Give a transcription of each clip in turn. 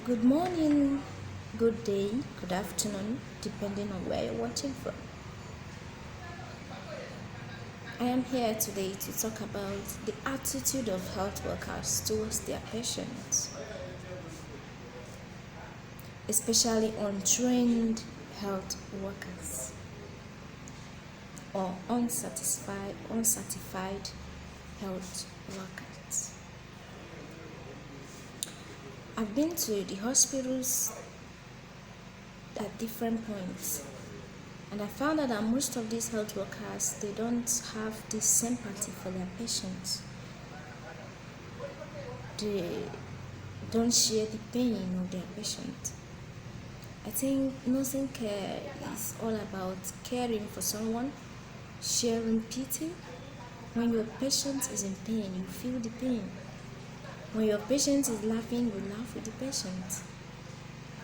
Good morning, good day, good afternoon, depending on where you're watching from. I am here today to talk about the attitude of health workers towards their patients, especially untrained health workers or uncertified health workers. I've been to the hospitals at different points, and I found out that most of these health workers, they don't have this sympathy for their patients. They don't share the pain of their patient. I think nursing care is all about caring for someone, sharing pity. When your patient is in pain, you feel the pain. When your patient is laughing, you laugh with the patient.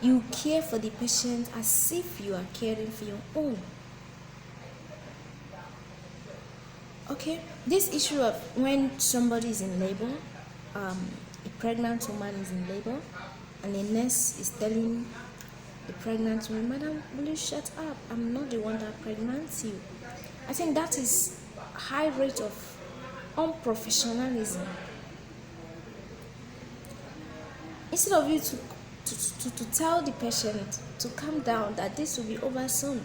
You care for the patient as if you are caring for your own. Okay, this issue of when somebody is in labor, a pregnant woman is in labor, and a nurse is telling the pregnant woman, "Madam, will you shut up? I'm not the one that pregnant you." I think that is high rate of unprofessionalism. Instead of you to tell the patient to calm down, that this will be over soon,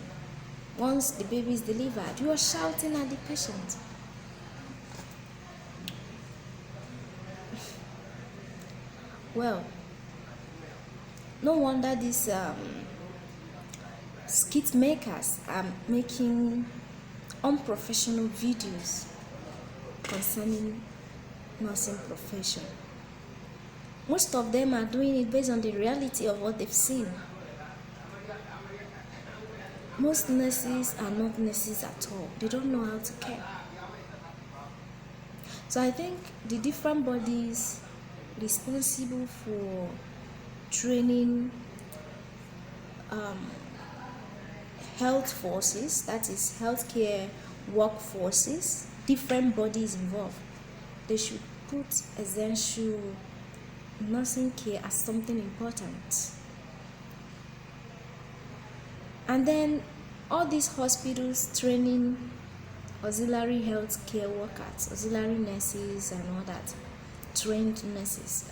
once the baby is delivered, you are shouting at the patient. Well, no wonder these skit makers are making unprofessional videos concerning nursing profession. Most of them are doing it based on the reality of what they've seen. Most nurses are not nurses at all. They don't know how to care. So I think the different bodies responsible for training health forces, that is healthcare workforces, different bodies involved, they should put essential nursing care as something important. And then all these hospitals training auxiliary health care workers, auxiliary nurses and all that, trained nurses.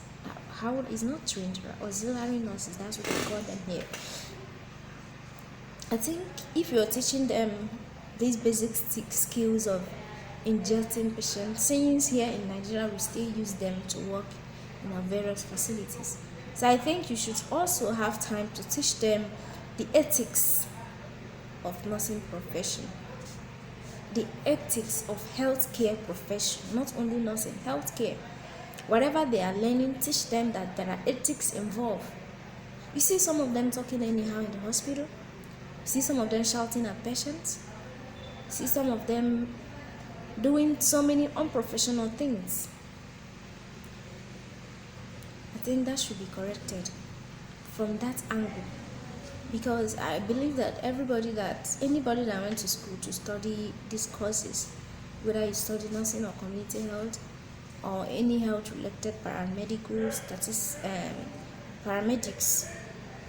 How is not trained, auxiliary nurses, that's what we call them here. I think if you're teaching them these basic skills of injecting patients, since here in Nigeria we still use them to work in our various facilities. So I think you should also have time to teach them the ethics of nursing profession, the ethics of healthcare profession, not only nursing, healthcare. Whatever they are learning, teach them that there are ethics involved. You see some of them talking anyhow in the hospital. You see some of them shouting at patients. You see some of them doing so many unprofessional things. I think that should be corrected from that angle, because I believe that anybody that went to school to study these courses, whether you study nursing or community health or any health related paramedics, that is paramedics,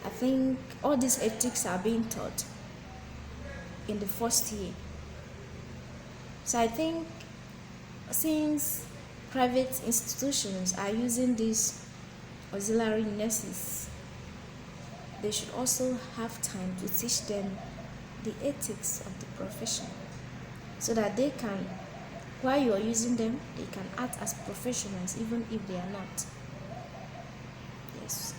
I think all these ethics are being taught in the first year. So I think since private institutions are using these auxiliary nurses, they should also have time to teach them the ethics of the profession, so that they can, while you are using them, they can act as professionals even if they are not. Yes,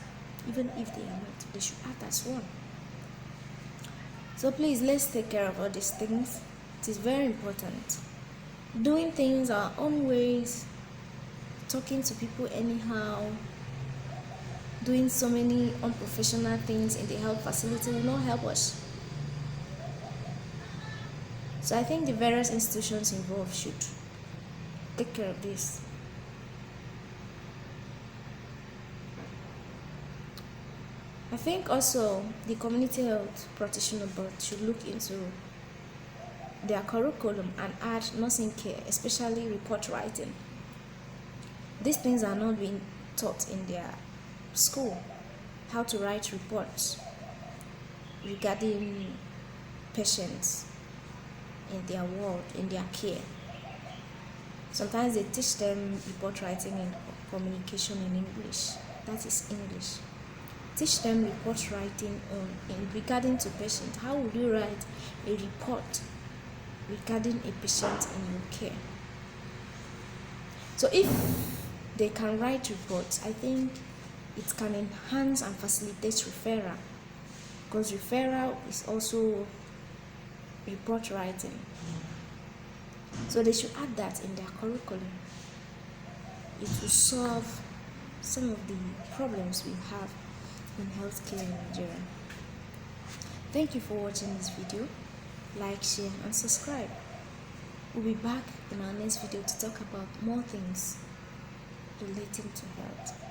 even if they are not, they should act as one. So please, let's take care of all these things. It is very important. Doing things our own ways, talking to people anyhow, doing so many unprofessional things in the health facility will not help us. So I think the various institutions involved should take care of this. I think also the community health practitioner board should look into their curriculum and add nursing care, especially report writing. These things are not being taught in their school. how to write reports regarding patients in their ward, in their care. Sometimes they teach them report writing and communication in English. That is English. Teach them report writing regarding to patient. How would you write a report regarding a patient in your care? So if they can write reports, I think it can enhance and facilitate referral, because referral is also report writing. So they should add that in their curriculum. It will solve some of the problems we have in healthcare in Nigeria. Thank you for watching this video. Like, share and subscribe. We'll be back in our next video to talk about more things relating to health.